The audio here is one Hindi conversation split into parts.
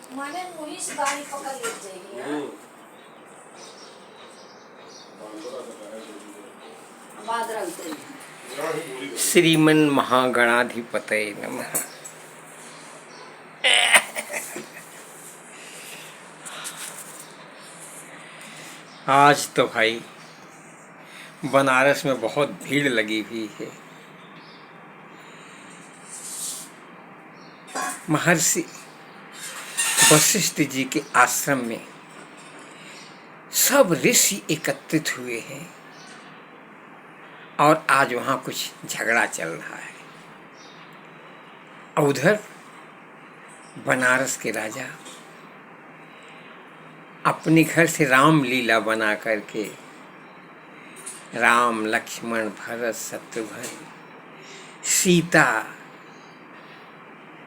माने मुही से गाड़ी पकड़ ले जाएगी। हाँ? बादरा उतरेगी। श्रीमन महागणाधिपतये नमः। आज तो भाई बनारस में बहुत भीड़ लगी हुई है। महर्षि वशिष्ठ जी के आश्रम में सब ऋषि एकत्रित हुए हैं और आज वहाँ कुछ झगड़ा चल रहा है। और उधर बनारस के राजा अपने घर से रामलीला बना करके राम लक्ष्मण भरत शत्रुघ्न सीता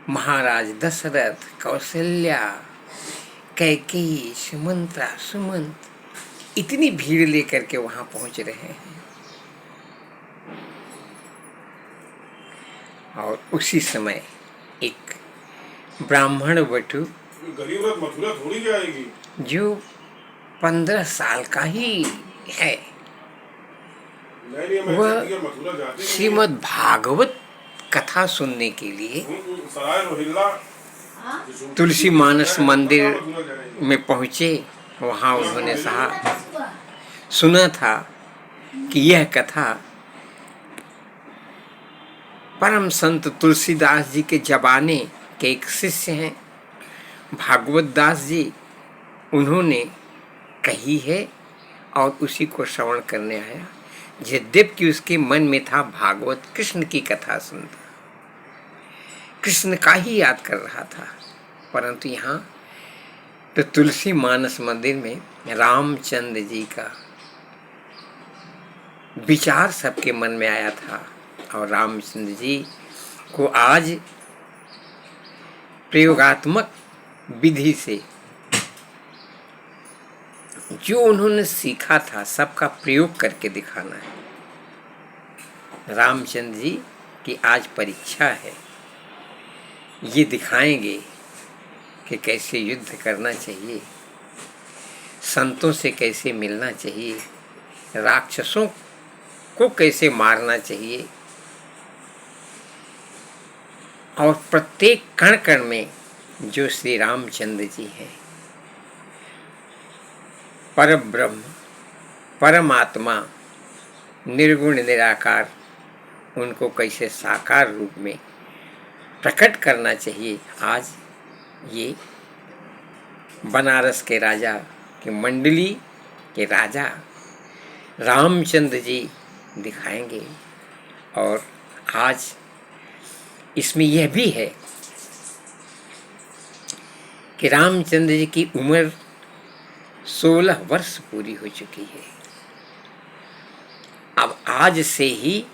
महाराज दशरथ कौशल्या कैकेयी सुमंत्रा सुमंत इतनी भीड़ लेकर के वहां पहुंच रहे हैं। और उसी समय एक ब्राह्मण बटु गरीब रथ मथुरा थोड़ी जाएगी, जो 15 साल का ही है, वह श्रीमद् भागवत कथा सुनने के लिए तुलसी मानस मंदिर में पहुँचे। वहाँ उन्होंने सुना था कि यह कथा परम संत तुलसीदास जी के जमाने के एक शिष्य हैं भागवत दास जी, उन्होंने कही है और उसी को श्रवण करने आया। यद्यपि उसके मन में था भागवत कृष्ण की कथा सुनता, कृष्ण का ही याद कर रहा था, परंतु यहाँ तो तुलसी मानस मंदिर में रामचंद्र जी का विचार सबके मन में आया था। और रामचंद्र जी को आज प्रयोगात्मक विधि से जो उन्होंने सीखा था सबका प्रयोग करके दिखाना है। रामचंद्र जी की आज परीक्षा है, ये दिखाएंगे कि कैसे युद्ध करना चाहिए, संतों से कैसे मिलना चाहिए, राक्षसों को कैसे मारना चाहिए और प्रत्येक कण कण में जो श्री रामचंद्र जी हैं परब्रह्म परमात्मा निर्गुण निराकार, उनको कैसे साकार रूप में प्रकट करना चाहिए। आज ये बनारस के राजा की मंडली के राजा रामचंद्र जी दिखाएंगे। और आज इसमें यह भी है कि रामचंद्र जी की उम्र 16 वर्ष पूरी हो चुकी है। अब आज से ही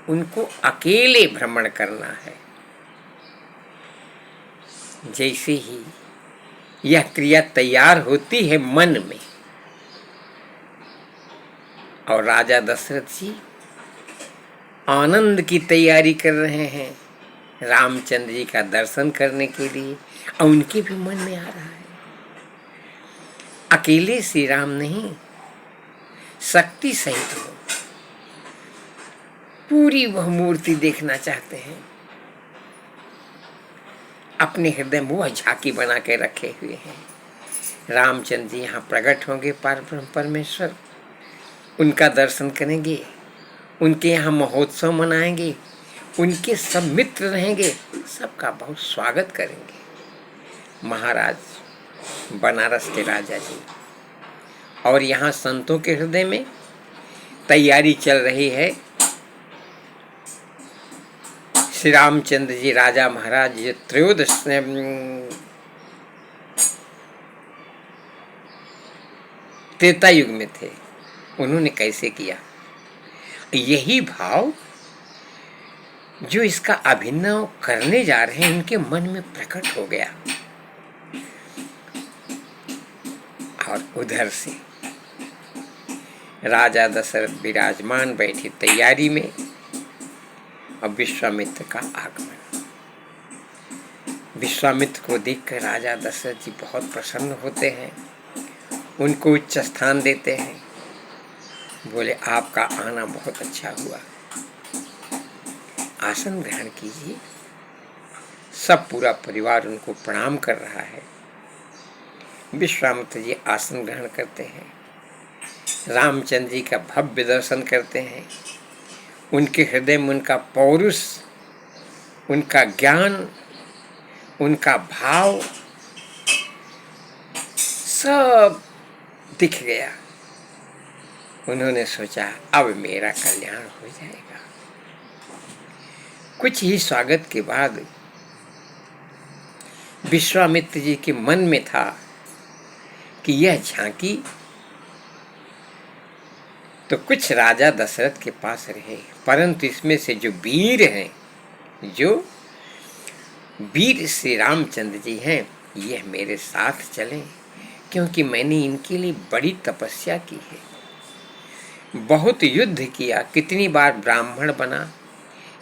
उनको अकेले भ्रमण करना है। जैसे ही यह क्रिया तैयार होती है मन में, और राजा दशरथ जी आनंद की तैयारी कर रहे हैं रामचंद्र जी का दर्शन करने के लिए, और उनके भी मन में आ रहा है अकेले श्री राम नहीं, शक्ति सहित हो, पूरी वह मूर्ति देखना चाहते हैं। अपने हृदय में वह झांकी बना के रखे हुए हैं। रामचंद्र जी यहाँ प्रकट होंगे, परब्रह्म परमेश्वर, उनका दर्शन करेंगे, उनके यहाँ महोत्सव मनाएंगे, उनके सब मित्र रहेंगे, सबका बहुत स्वागत करेंगे महाराज बनारस के राजा जी। और यहाँ संतों के हृदय में तैयारी चल रही है। श्री रामचंद्र जी राजा महाराज जो त्रयोदश त्रेता युग में थे, उन्होंने कैसे किया, यही भाव जो इसका अभिनव करने जा रहे हैं उनके मन में प्रकट हो गया। और उधर से राजा दशरथ विराजमान बैठे तैयारी में और विश्वामित्र का आगमन। विश्वामित्र को देखकर राजा दशरथ जी बहुत प्रसन्न होते हैं, उनको उच्च स्थान देते हैं। बोले आपका आना बहुत अच्छा हुआ, आसन ग्रहण कीजिए। सब पूरा परिवार उनको प्रणाम कर रहा है। विश्वामित्र जी आसन ग्रहण करते हैं, रामचंद्र जी का भव्य दर्शन करते हैं। उनके हृदय में उनका पौरुष, उनका ज्ञान, उनका भाव सब दिख गया। उन्होंने सोचा अब मेरा कल्याण हो जाएगा। कुछ ही स्वागत के बाद विश्वामित्र जी के मन में था कि यह झांकी तो कुछ राजा दशरथ के पास रहे, परंतु इसमें से जो वीर हैं, जो वीर श्री रामचंद्र जी हैं, यह मेरे साथ चलें, क्योंकि मैंने इनके लिए बड़ी तपस्या की है, बहुत युद्ध किया, कितनी बार ब्राह्मण बना,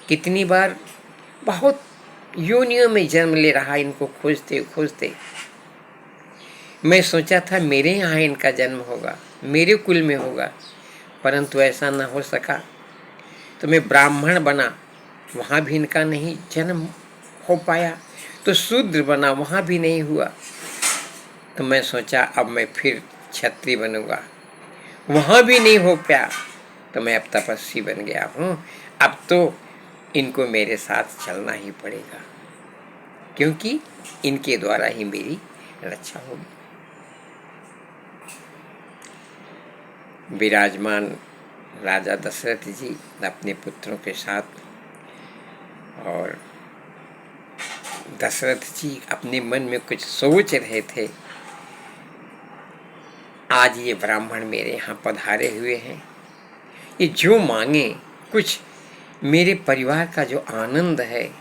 कितनी बार बहुत योनियों में जन्म ले रहा, इनको खोजते खोजते। मैं सोचा था मेरे यहाँ इनका जन्म होगा, मेरे कुल में होगा, परंतु ऐसा न हो सका। तो मैं ब्राह्मण बना, वहाँ भी इनका नहीं जन्म हो पाया। तो शूद्र बना, वहाँ भी नहीं हुआ। तो मैं सोचा अब मैं फिर क्षत्रिय बनूंगा, वहाँ भी नहीं हो पाया। तो मैं अब तपस्वी बन गया हूँ, अब तो इनको मेरे साथ चलना ही पड़ेगा, क्योंकि इनके द्वारा ही मेरी रक्षा होगी। विराजमान राजा दशरथ जी अपने पुत्रों के साथ, और दशरथ जी अपने मन में कुछ सोच रहे थे, आज ये ब्राह्मण मेरे यहाँ पधारे हुए हैं, ये जो मांगे कुछ मेरे परिवार का जो आनंद है,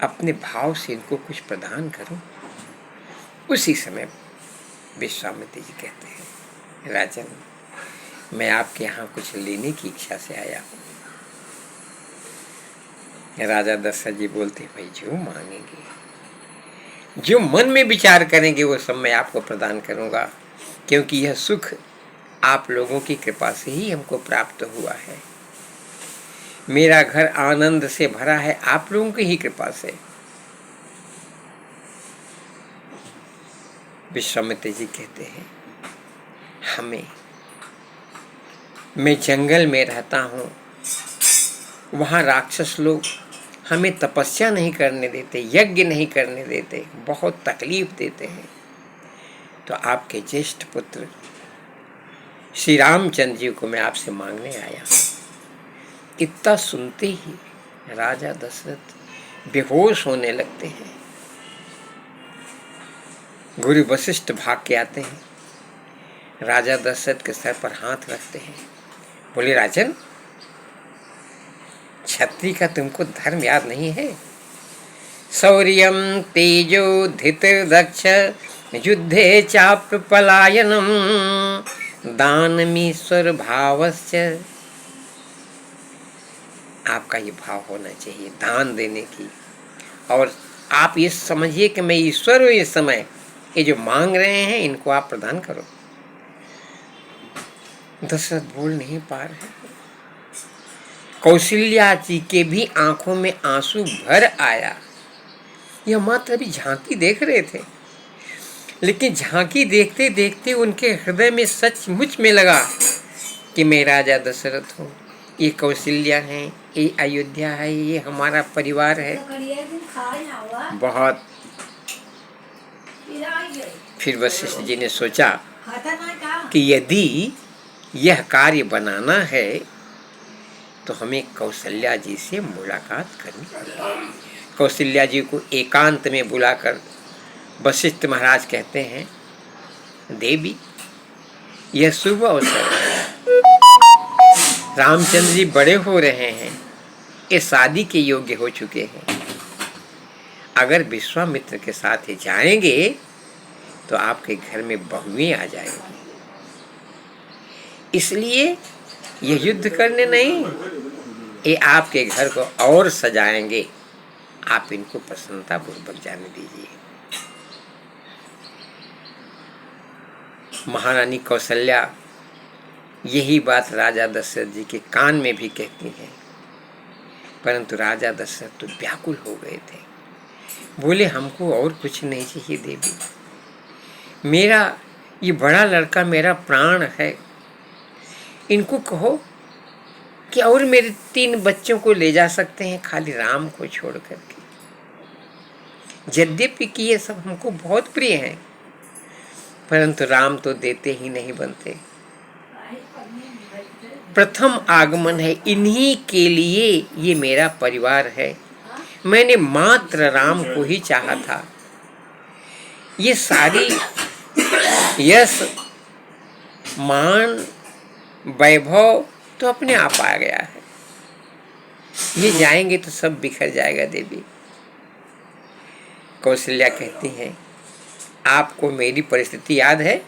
अपने भाव से इनको कुछ प्रदान करूं। उसी समय विश्वामित्र जी कहते हैं, राजन मैं आपके यहाँ कुछ लेने की इच्छा से आया हूँ। राजा दशरथ जी बोलते, भाई जो मांगेंगे, जो मन में विचार करेंगे, वो सब मैं आपको प्रदान करूँगा, क्योंकि यह सुख आप लोगों की कृपा से ही हमको प्राप्त हुआ है। मेरा घर आनंद से भरा है आप लोगों की ही कृपा से। विश्वामित्र जी कहते हैं, हमें, मैं जंगल में रहता हूँ, वहाँ राक्षस लोग हमें तपस्या नहीं करने देते, यज्ञ नहीं करने देते, बहुत तकलीफ देते हैं। तो आपके ज्येष्ठ पुत्र श्री रामचंद्र जी को मैं आपसे मांगने आया हूँ। इतना सुनते ही राजा दशरथ बेहोश होने लगते हैं। गुरु वशिष्ठ भाग के आते हैं, राजा दशरथ के सर पर हाथ रखते हैं, बोले राजन क्षत्रिय का तुमको धर्म याद नहीं है? शौर्यम तेजो धृतिर्दक्ष युद्धे चाप्य पलायनम दानमीश्वर भावस्य। आपका ये भाव होना चाहिए दान देने की, और आप ये समझिए कि मैं ईश्वर हूँ। इस समय ये जो मांग रहे हैं इनको आप प्रदान करो। दशरथ बोल नहीं पा रहे। कौशल्या जी के भी आंखों में आंसू भर आया। यह मात्र अभी झांकी देख रहे थे, लेकिन झांकी देखते देखते उनके हृदय में सचमुच में लगा कि मैं राजा दशरथ हूँ, ये कौशल्या है, ये अयोध्या है, ये हमारा परिवार है। बहुत। फिर वशिष्ठ जी ने सोचा कि यदि यह कार्य बनाना है तो हमें कौशल्या जी से मुलाकात करनी पड़ेगी। कौशल्या जी को एकांत में बुलाकर वशिष्ठ महाराज कहते हैं, देवी यह शुभ अवसर है, रामचंद्र जी बड़े हो रहे हैं, ये शादी के योग्य हो चुके हैं। अगर विश्वामित्र के साथ ही जाएंगे तो आपके घर में बहुएं आ जाएंगी। इसलिए ये युद्ध करने नहीं, ये आपके घर को और सजाएंगे। आप इनको प्रसन्नता पूर्वक जाने दीजिए। महारानी कौशल्या यही बात राजा दशरथ जी के कान में भी कहती हैं, परंतु राजा दशरथ तो व्याकुल हो गए थे। बोले हमको और कुछ नहीं चाहिए देवी, मेरा ये बड़ा लड़का मेरा प्राण है, इनको कहो कि और मेरे 3 बच्चों को ले जा सकते हैं, खाली राम को छोड़ करके। यद्यपि कि ये सब हमको बहुत प्रिय हैं, परंतु राम तो देते ही नहीं बनते। प्रथम आगमन है, इन्हीं के लिए ये मेरा परिवार है। मैंने मात्र राम को ही चाहा था। ये सारी यश मान वैभव तो अपने आप आ गया है, ये जाएंगे तो सब बिखर जाएगा देवी। कौशल्या कहती हैं, आपको मेरी परिस्थिति याद है,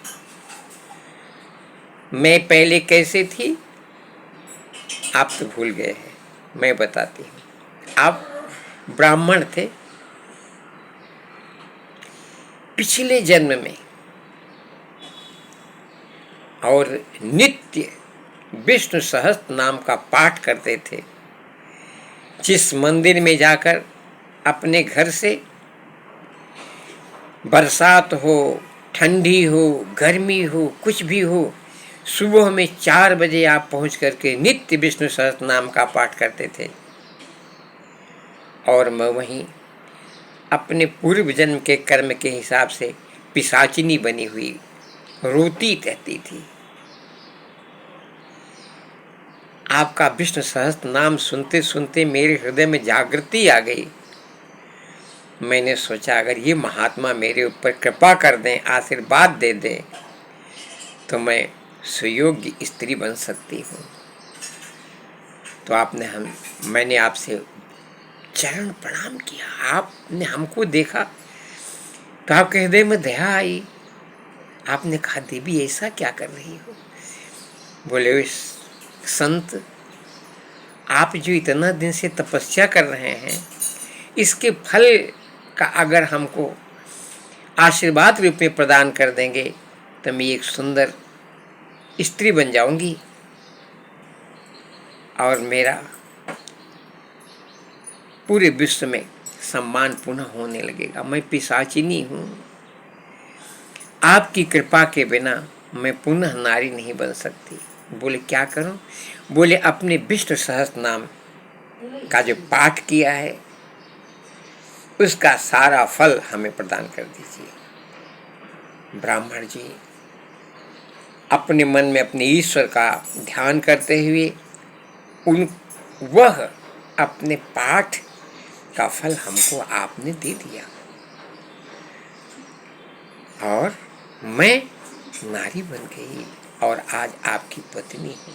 मैं पहले कैसे थी आप तो भूल गए हैं। मैं बताती हूँ। आप ब्राह्मण थे, पिछले जन्म में, और नित्य विष्णु सहस्त्र नाम का पाठ करते थे। जिस मंदिर में जाकर अपने घर से बरसात हो, ठंडी हो, गर्मी हो, कुछ भी हो, सुबह में 4 बजे आप पहुंच करके नित्य विष्णु सहस्त्र नाम का पाठ करते थे। और मैं वहीं अपने पूर्व जन्म के कर्म के हिसाब से पिशाचिनी बनी हुई रोती रहती थी। आपका विष्णु सहस्त्र नाम सुनते सुनते मेरे हृदय में जागृति आ गई। मैंने सोचा अगर ये महात्मा मेरे ऊपर कृपा कर दें, आशीर्वाद दे दें, तो मैं सुयोग्य स्त्री बन सकती हूँ। तो मैंने आपसे चरण प्रणाम किया। आपने हमको देखा तो आपके हृदय में दया आई। आपने कहा देवी ऐसा क्या कर रही हो? बोले संत, आप जो इतना दिन से तपस्या कर रहे हैं, इसके फल का अगर हमको आशीर्वाद रूप में प्रदान कर देंगे तो मैं एक सुंदर स्त्री बन जाऊंगी और मेरा पूरे विश्व में सम्मान पुनः होने लगेगा। मैं पिशाचिनी हूँ, आपकी कृपा के बिना मैं पुनः नारी नहीं बन सकती। बोले क्या करूं? बोले अपने विष्णु सहस्त्र नाम का जो पाठ किया है उसका सारा फल हमें प्रदान कर दीजिए। ब्राह्मण जी अपने मन में अपने ईश्वर का ध्यान करते हुए वह अपने पाठ का फल हमको आपने दे दिया और मैं नारी बन गई और आज आपकी पत्नी हूँ।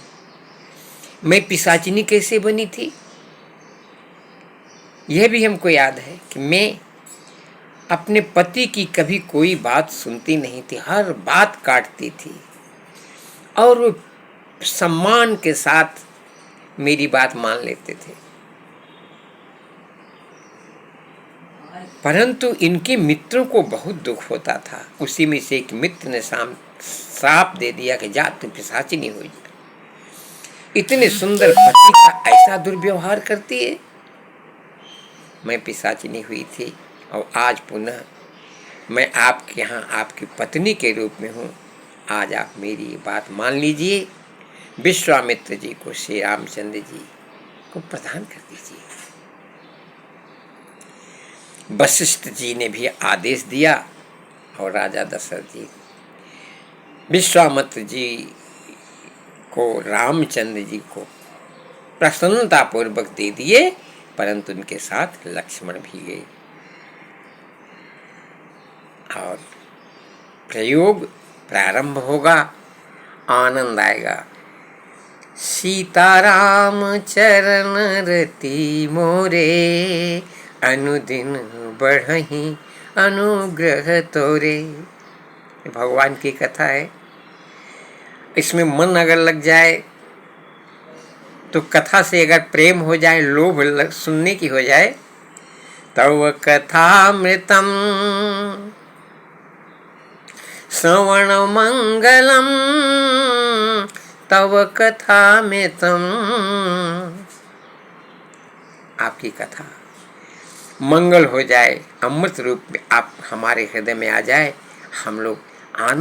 मैं पिशाचिनी कैसे बनी थी यह भी हमको याद है कि मैं अपने पति की कभी कोई बात सुनती नहीं थी, हर बात काटती थी और वो सम्मान के साथ मेरी बात मान लेते थे। परंतु इनके मित्रों को बहुत दुख होता था। उसी में से एक मित्र ने श्राप दे दिया कि जा तुम पिशाचिनी हो जा। इतने सुंदर पति का ऐसा दुर्व्यवहार करती है। मैं पिशाचिनी हुई थी और आज पुनः मैं आपके यहाँ आपकी पत्नी के रूप में हूँ। आज आप मेरी बात मान लीजिए। विश्वामित्र जी को श्री रामचंद्र जी को प्रदान कर दीजिए। वशिष्ठ जी ने भी आदेश दिया और राजा दशरथ जी विश्वामित्र जी को रामचंद्र जी को प्रसन्नता पूर्वक दे दिए, परंतु उनके साथ लक्ष्मण भी गए और प्रयोग प्रारंभ होगा। आनंद आएगा। सीताराम चरण रति मोरे, अनुदिन बढ़हि अनुग्रह तोरे। भगवान की कथा है। इसमें मन अगर लग जाए तो कथा से अगर प्रेम हो जाए, लोभ सुनने की हो जाए, तव कथामृतम श्रवण मंगलम, तव कथामृतम, आपकी कथा मंगल हो जाए, अमृत रूप में आप हमारे हृदय में आ जाए, हम लोग आनंद